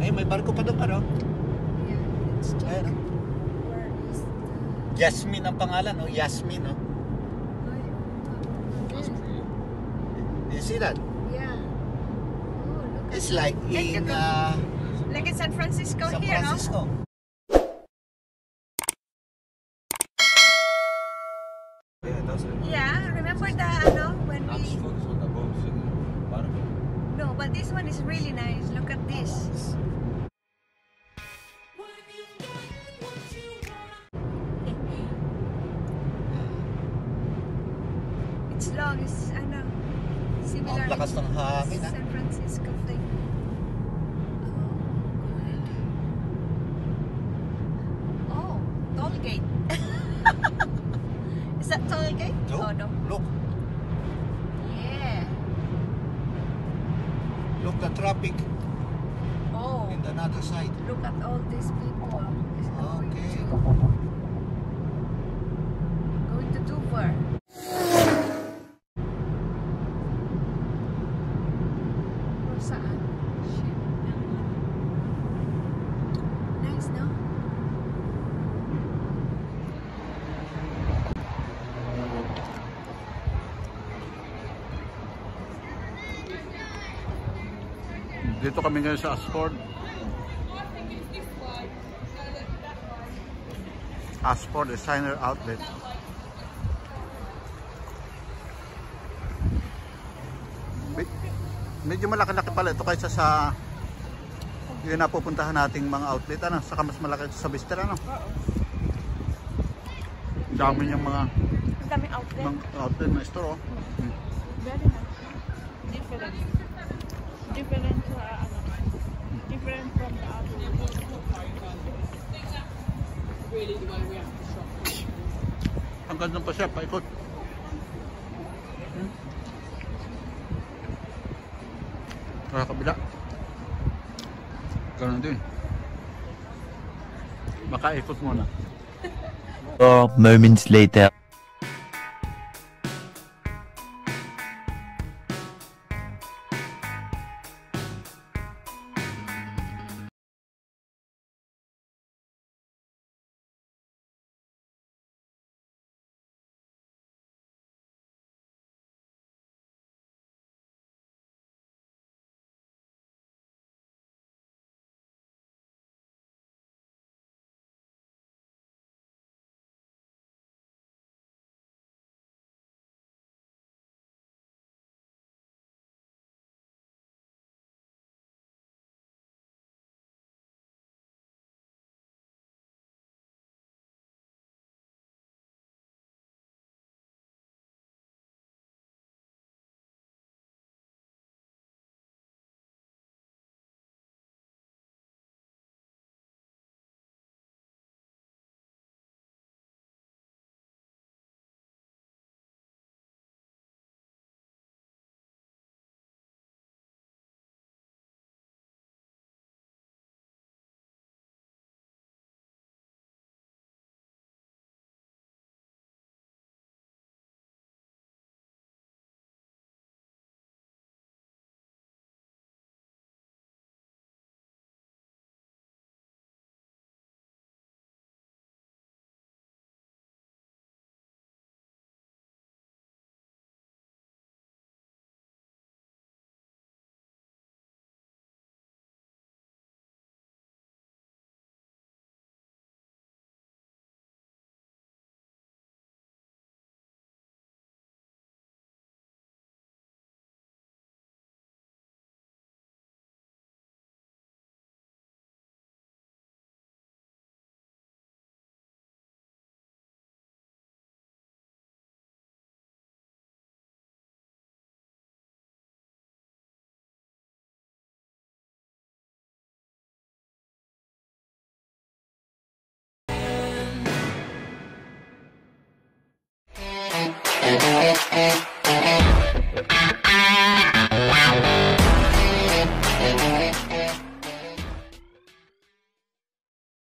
Ay, may barko pa doon, ano? Yeah, let's check. Ayan, oh. Where is the... Yasmin ang pangalan, no? Yasmin, no? You see that? Yeah. Oh, look It's like in like in San Francisco San here, Francisco. Yeah, that's it. no? Yeah, remember the, when I'm just we... focused on the boats in the bottom. No, but this one is really nice. Look at this. It's long, it's, similar Ang lakas ng hangin, ha? San Francisco thing. Oh, toll gate. Is that toll gate? No, Oh, no. look. Yeah. Look the traffic Oh, in the other side. look at all these people. It's Okay. going to Dover. Or saan? Shit. Nice, no? Dito kami ngayon sa Asford. Asford Designer Outlet. Medyo malaki-laki pala ito kaysa sa yung napupuntahan nating mga outlet. Ano? Saka mas malaki ito sa Vista. Ano? Dami niyang mga Ang daming outlet. outlet na store. Oh. Very nice. Different. Different different from the other. Ang ganda pa siya, paikot. Sa kabila. Ganun din. Makaikot muna. 4 moments later.